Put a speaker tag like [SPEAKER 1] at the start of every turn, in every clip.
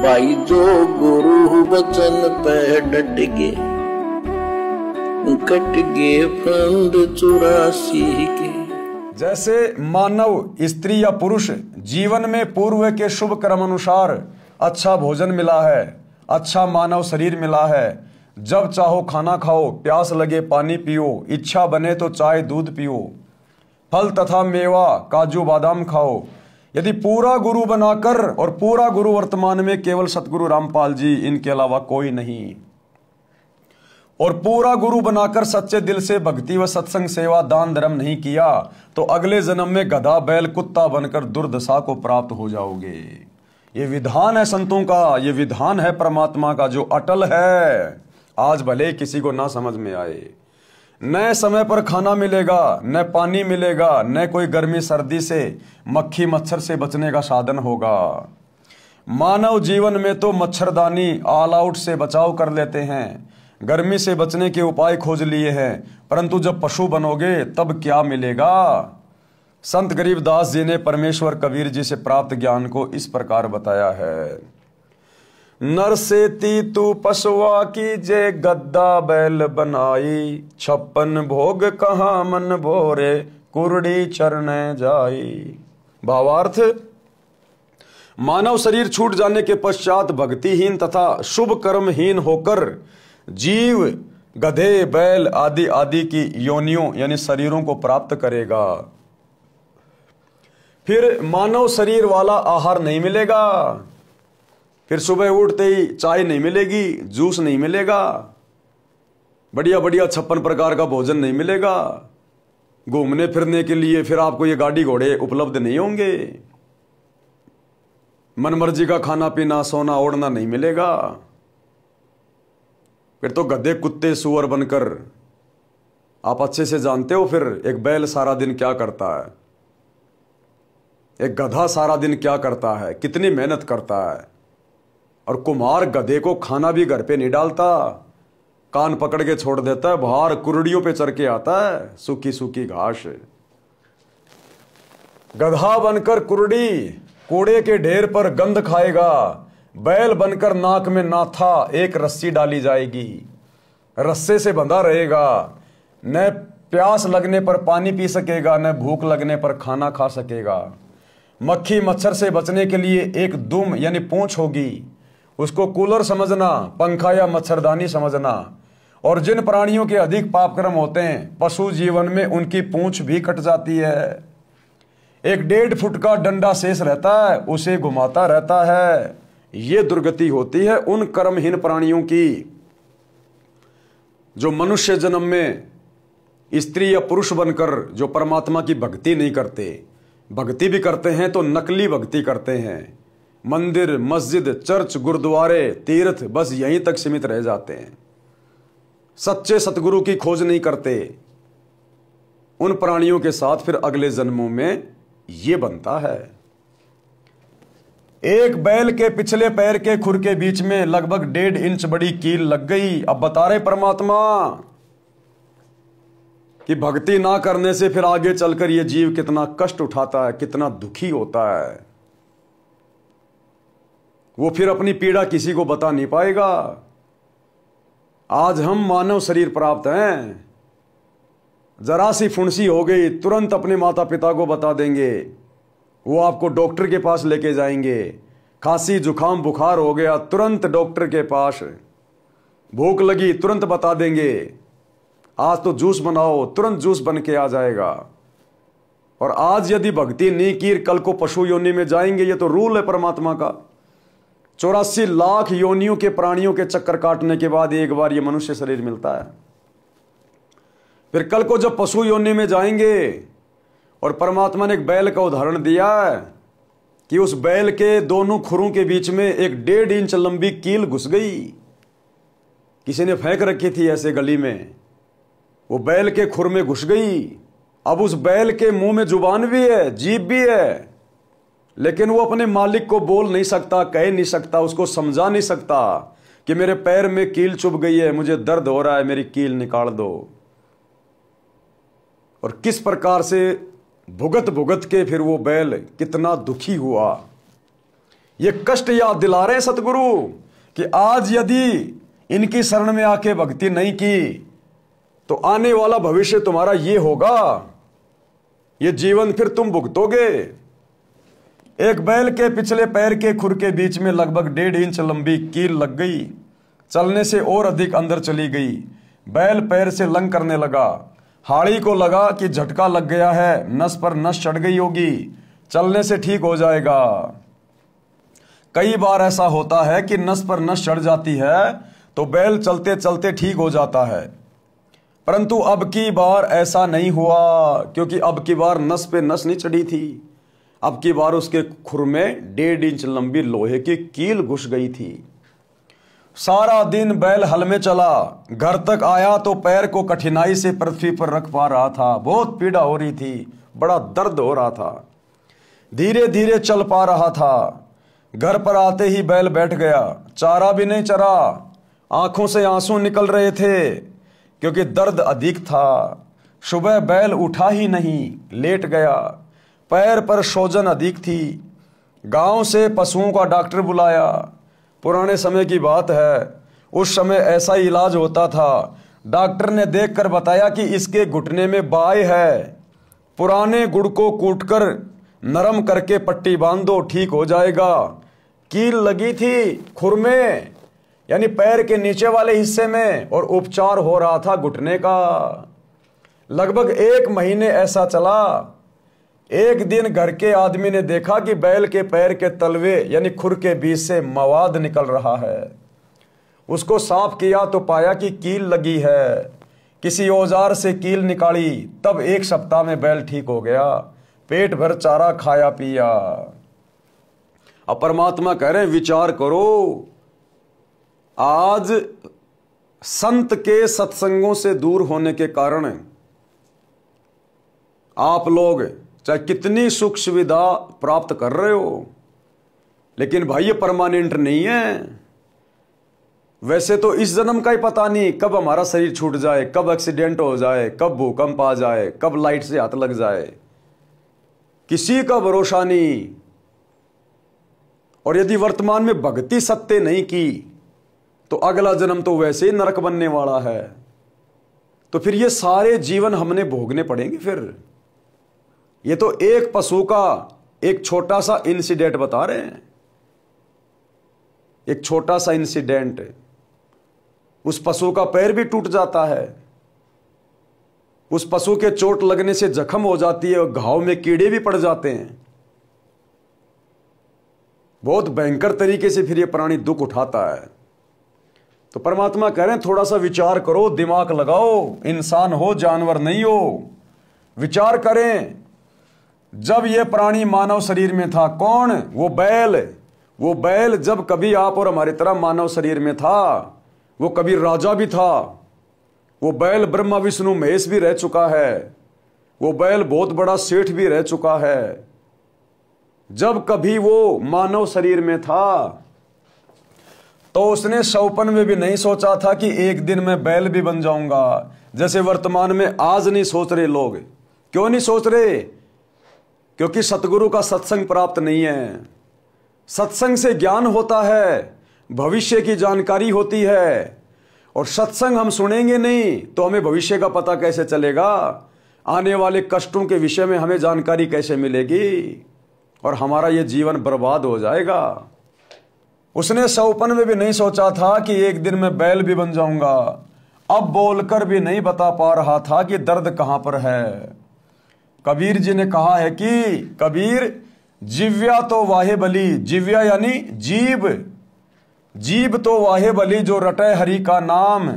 [SPEAKER 1] भाई जो गुरु वचन पे डट गे, कट गे फंद 84 के।
[SPEAKER 2] जैसे मानव स्त्री या पुरुष जीवन में पूर्व के शुभ कर्म अनुसार अच्छा भोजन मिला है, अच्छा मानव शरीर मिला है, जब चाहो खाना खाओ, प्यास लगे पानी पियो, इच्छा बने तो चाय दूध पियो, फल तथा मेवा काजू बादाम खाओ। यदि पूरा गुरु बनाकर, और पूरा गुरु वर्तमान में केवल सतगुरु रामपाल जी, इनके अलावा कोई नहीं, और पूरा गुरु बनाकर सच्चे दिल से भक्ति व सत्संग सेवा दान धर्म नहीं किया तो अगले जन्म में गधा बैल कुत्ता बनकर दुर्दशा को प्राप्त हो जाओगे। ये विधान है संतों का, ये विधान है परमात्मा का जो अटल है। आज भले किसी को ना समझ में आए, न समय पर खाना मिलेगा, न पानी मिलेगा, न कोई गर्मी सर्दी से मक्खी मच्छर से बचने का साधन होगा। मानव जीवन में तो मच्छरदानी ऑल आउट से बचाव कर लेते हैं, गर्मी से बचने के उपाय खोज लिए हैं, परंतु जब पशु बनोगे तब क्या मिलेगा। संत गरीबदास जी ने परमेश्वर कबीर जी से प्राप्त ज्ञान को इस प्रकार बताया है। नर से तू पशुआ की जे गद्दा बैल बनाई, 56 भोग कहाँ मन भोरे कुरड़ी चरने जाई। भावार्थ, मानव शरीर छूट जाने के पश्चात भक्तिहीन तथा शुभ कर्महीन होकर जीव गधे बैल आदि आदि की योनियों यानी शरीरों को प्राप्त करेगा। फिर मानव शरीर वाला आहार नहीं मिलेगा, फिर सुबह उठते ही चाय नहीं मिलेगी, जूस नहीं मिलेगा, बढ़िया बढ़िया 56 प्रकार का भोजन नहीं मिलेगा, घूमने फिरने के लिए फिर आपको ये गाड़ी घोड़े उपलब्ध नहीं होंगे, मनमर्जी का खाना पीना सोना ओढ़ना नहीं मिलेगा। फिर तो गधे कुत्ते सुअर बनकर, आप अच्छे से जानते हो फिर एक बैल सारा दिन क्या करता है, एक गधा सारा दिन क्या करता है, कितनी मेहनत करता है। और कुम्हार गधे को खाना भी घर पे नहीं डालता, कान पकड़ के छोड़ देता है, बाहर कुरड़ियों पे चढ़ के आता है, सूखी सूखी घास। गधा बनकर कुरड़ी कूड़े के ढेर पर गंध खाएगा, बैल बनकर नाक में नाथा एक रस्सी डाली जाएगी, रस्से से बंधा रहेगा, न प्यास लगने पर पानी पी सकेगा, न भूख लगने पर खाना खा सकेगा। मक्खी मच्छर से बचने के लिए एक दुम यानी पूंछ होगी, उसको कूलर समझना, पंखा या मच्छरदानी समझना। और जिन प्राणियों के अधिक पापकर्म होते हैं, पशु जीवन में उनकी पूंछ भी कट जाती है। एक 1.5 फुट का डंडा शेष रहता है, उसे घुमाता रहता है। ये दुर्गति होती है उन कर्महीन प्राणियों की जो मनुष्य जन्म में स्त्री या पुरुष बनकर जो परमात्मा की भक्ति नहीं करते, भक्ति भी करते हैं तो नकली भक्ति करते हैं। मंदिर मस्जिद चर्च गुरुद्वारे तीर्थ बस यहीं तक सीमित रह जाते हैं, सच्चे सतगुरु की खोज नहीं करते। उन प्राणियों के साथ फिर अगले जन्मों में ये बनता है। एक बैल के पिछले पैर के खुर के बीच में लगभग 1.5 इंच बड़ी कील लग गई। अब बता रहे परमात्मा कि भक्ति ना करने से फिर आगे चलकर ये जीव कितना कष्ट उठाता है, कितना दुखी होता है। वो फिर अपनी पीड़ा किसी को बता नहीं पाएगा। आज हम मानव शरीर प्राप्त हैं, जरा सी फुंसी हो गई तुरंत अपने माता पिता को बता देंगे, वो आपको डॉक्टर के पास लेके जाएंगे। खांसी जुकाम बुखार हो गया तुरंत डॉक्टर के पास, भूख लगी तुरंत बता देंगे, आज तो जूस बनाओ तुरंत जूस बन के आ जाएगा। और आज यदि भक्ति नहीं की कल को पशु योनि में जाएंगे, ये तो रूल है परमात्मा का। 84 लाख योनियों के प्राणियों के चक्कर काटने के बाद एक बार ये मनुष्य शरीर मिलता है। फिर कल को जब पशु योनि में जाएंगे, और परमात्मा ने एक बैल का उदाहरण दिया है कि उस बैल के दोनों खुरों के बीच में एक 1.5 इंच लंबी कील घुस गई, किसी ने फेंक रखी थी ऐसे गली में, वो बैल के खुर में घुस गई। अब उस बैल के मुंह में जुबान भी है, जीभ भी है, लेकिन वो अपने मालिक को बोल नहीं सकता, कह नहीं सकता, उसको समझा नहीं सकता कि मेरे पैर में कील चुभ गई है, मुझे दर्द हो रहा है, मेरी कील निकाल दो। और किस प्रकार से भुगत भुगत के फिर वो बैल कितना दुखी हुआ। ये कष्ट याद दिला रहे सतगुरु कि आज यदि इनकी शरण में आके भक्ति नहीं की तो आने वाला भविष्य तुम्हारा ये होगा, ये जीवन फिर तुम भुगतोगे। एक बैल के पिछले पैर के खुर के बीच में लगभग 1.5 इंच लंबी कील लग गई, चलने से और अधिक अंदर चली गई। बैल पैर से लंग करने लगा। हाड़ी को लगा कि झटका लग गया है, नस पर नस चढ़ गई होगी, चलने से ठीक हो जाएगा। कई बार ऐसा होता है कि नस पर नस चढ़ जाती है तो बैल चलते चलते ठीक हो जाता है, परंतु अब की बार ऐसा नहीं हुआ, क्योंकि अब की बार नस पे नस नहीं चढ़ी थी। अब की बार उसके खुर में 1.5 इंच लंबी लोहे की कील घुस गई थी। सारा दिन बैल हल में चला, घर तक आया तो पैर को कठिनाई से पृथ्वी पर रख पा रहा था। बहुत पीड़ा हो रही थी, बड़ा दर्द हो रहा था। धीरे धीरे चल पा रहा था। घर पर आते ही बैल बैठ गया, चारा भी नहीं चरा। आंखों से आंसू निकल रहे थे क्योंकि दर्द अधिक था। सुबह बैल उठा ही नहीं, लेट गया। पैर पर सूजन अधिक थी। गांव से पशुओं का डॉक्टर बुलाया। पुराने समय की बात है, उस समय ऐसा ही इलाज होता था। डॉक्टर ने देखकर बताया कि इसके घुटने में बाय है, पुराने गुड़ को कूटकर नरम करके पट्टी बांध दो, ठीक हो जाएगा। कील लगी थी खुर में, यानी पैर के नीचे वाले हिस्से में, और उपचार हो रहा था घुटने का। लगभग 1 महीने ऐसा चला। एक दिन घर के आदमी ने देखा कि बैल के पैर के तलवे यानी खुर के बीच से मवाद निकल रहा है। उसको साफ किया तो पाया कि कील लगी है। किसी औजार से कील निकाली, तब 1 सप्ताह में बैल ठीक हो गया। पेट भर चारा खाया पिया। अब परमात्मा कह रहे हैं विचार करो, आज संत के सत्संगों से दूर होने के कारण आप लोग चाहे कितनी सुख सुविधा प्राप्त कर रहे हो, लेकिन भाई ये परमानेंट नहीं है। वैसे तो इस जन्म का ही पता नहीं कब हमारा शरीर छूट जाए, कब एक्सीडेंट हो जाए, कब भूकंप आ जाए, कब लाइट से हाथ लग जाए, किसी का भरोसा नहीं। और यदि वर्तमान में भक्ति सत्य नहीं की तो अगला जन्म तो वैसे ही नरक बनने वाला है। तो फिर ये सारे जीवन हमने भोगने पड़ेंगे। फिर ये तो एक पशु का एक छोटा सा इंसिडेंट बता रहे हैं, एक छोटा सा इंसिडेंट। उस पशु का पैर भी टूट जाता है, उस पशु के चोट लगने से जख्म हो जाती है और घाव में कीड़े भी पड़ जाते हैं। बहुत भयंकर तरीके से फिर ये प्राणी दुख उठाता है। तो परमात्मा कह रहे हैं थोड़ा सा विचार करो, दिमाग लगाओ, इंसान हो जानवर नहीं हो। विचार करें, जब ये प्राणी मानव शरीर में था, कौन? वो बैल जब कभी आप और हमारी तरह मानव शरीर में था, वो कभी राजा भी था। वो बैल ब्रह्मा विष्णु महेश भी रह चुका है। वो बैल बहुत बड़ा सेठ भी रह चुका है। जब कभी वो मानव शरीर में था तो उसने सौपन में भी नहीं सोचा था कि एक दिन मैं बैल भी बन जाऊंगा, जैसे वर्तमान में आज नहीं सोच रहे लोग। क्यों नहीं सोच रहे? क्योंकि सतगुरु का सत्संग प्राप्त नहीं है। सत्संग से ज्ञान होता है, भविष्य की जानकारी होती है, और सत्संग हम सुनेंगे नहीं तो हमें भविष्य का पता कैसे चलेगा? आने वाले कष्टों के विषय में हमें जानकारी कैसे मिलेगी? और हमारा ये जीवन बर्बाद हो जाएगा। उसने सौपन में भी नहीं सोचा था कि एक दिन मैं बैल भी बन जाऊंगा। अब बोलकर भी नहीं बता पा रहा था कि दर्द कहां पर है। कबीर जी ने कहा है कि कबीर, जिव्या तो वाहे बली, जिव्या यानी जीव, जीव तो वाहे बली जो रटे हरि का नाम,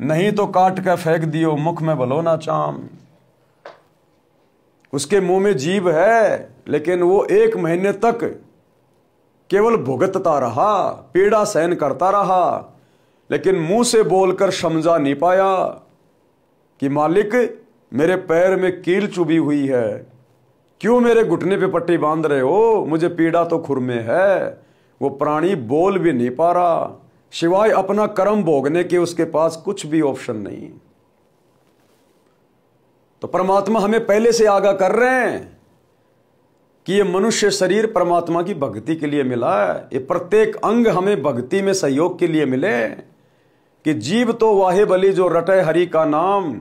[SPEAKER 2] नहीं तो काट के फेंक दियो मुख में भलो ना चाम। उसके मुंह में जीभ है, लेकिन वो 1 महीने तक केवल भुगतता रहा, पीड़ा सहन करता रहा, लेकिन मुंह से बोलकर समझा नहीं पाया कि मालिक मेरे पैर में कील चुभी हुई है, क्यों मेरे घुटने पे पट्टी बांध रहे हो, मुझे पीड़ा तो खुर में है। वो प्राणी बोल भी नहीं पा रहा, सिवाय अपना कर्म भोगने के उसके पास कुछ भी ऑप्शन नहीं। तो परमात्मा हमें पहले से आगाह कर रहे हैं कि ये मनुष्य शरीर परमात्मा की भक्ति के लिए मिला है। ये प्रत्येक अंग हमें भक्ति में सहयोग के लिए मिले कि जीव तो वाहे बलि जो रटे हरि का नाम,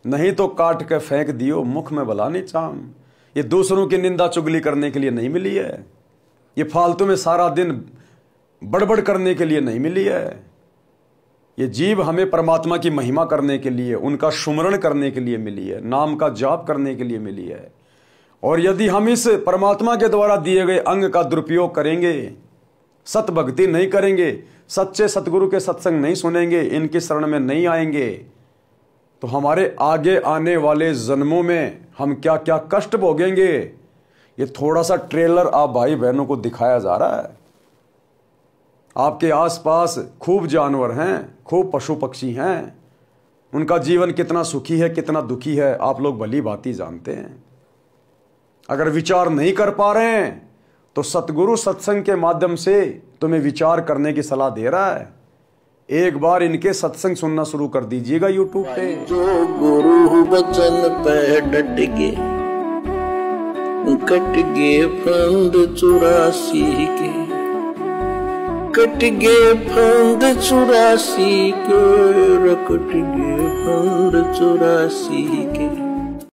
[SPEAKER 2] नहीं तो काट के फेंक दियो मुख में भला नहीं चाम। ये दूसरों की निंदा चुगली करने के लिए नहीं मिली है, ये फालतू में सारा दिन बड़बड़ करने के लिए नहीं मिली है। ये जीव हमें परमात्मा की महिमा करने के लिए, उनका सुमरण करने के लिए मिली है, नाम का जाप करने के लिए मिली है। और यदि हम इस परमात्मा के द्वारा दिए गए अंग का दुरुपयोग करेंगे, सत भक्ति नहीं करेंगे, सच्चे सतगुरु के सत्संग नहीं सुनेंगे, इनकी शरण में नहीं आएंगे, तो हमारे आगे आने वाले जन्मों में हम क्या क्या कष्ट भोगेंगे। ये थोड़ा सा ट्रेलर आप भाई बहनों को दिखाया जा रहा है। आपके आसपास खूब जानवर हैं, खूब पशु पक्षी हैं, उनका जीवन कितना सुखी है कितना दुखी है आप लोग भली भांति जानते हैं। अगर विचार नहीं कर पा रहे हैं तो सतगुरु सत्संग के माध्यम से तुम्हें विचार करने की सलाह दे रहा है। एक बार इनके सत्संग सुनना शुरू कर दीजिएगा यूट्यूब पे।
[SPEAKER 1] जो गुरु वचन पे डट गए, कट गए फंद 84 के, कट गए फंद 84 के, कट गए फंद 84 के।